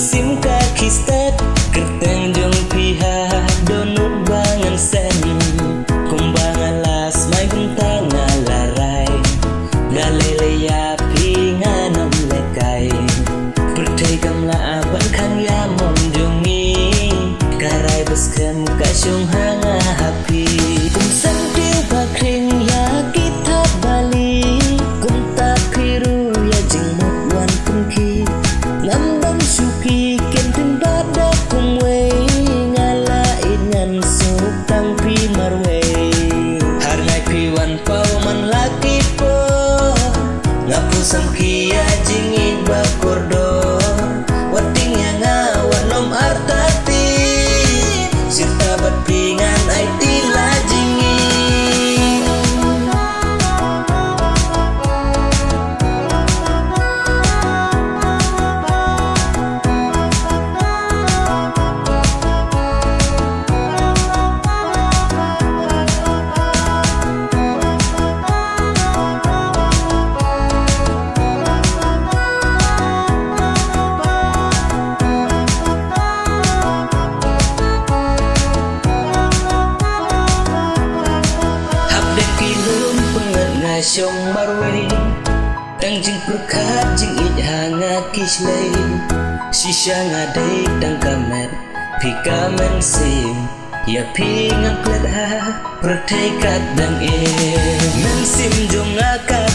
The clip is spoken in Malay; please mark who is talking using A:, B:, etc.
A: sim kaki stet kerteng jong pihak donuk bangan sen kumbang alas mai bentang alarai galele ya pinganom lekai pertai kamla aban kan ya monjongi karai beskem kasyong hanga hapi kum sentil bakring ya kita bali kum tak piru ya jengmuk wan kumki ngambang suki kentin badak kumwe ngalain ngan sukang pi marwe harngai piwan pau man laki po ngapu samkia jingit bakordor wating yang ngawanom artati sirta batpingan ay tila jingit Syong marwe tang jing perkat jing ij hanga kishlei shisha ngadei tang kamet pi kamen sim ya pi ngaklet ha pertai kat dang e men sim jong ngaka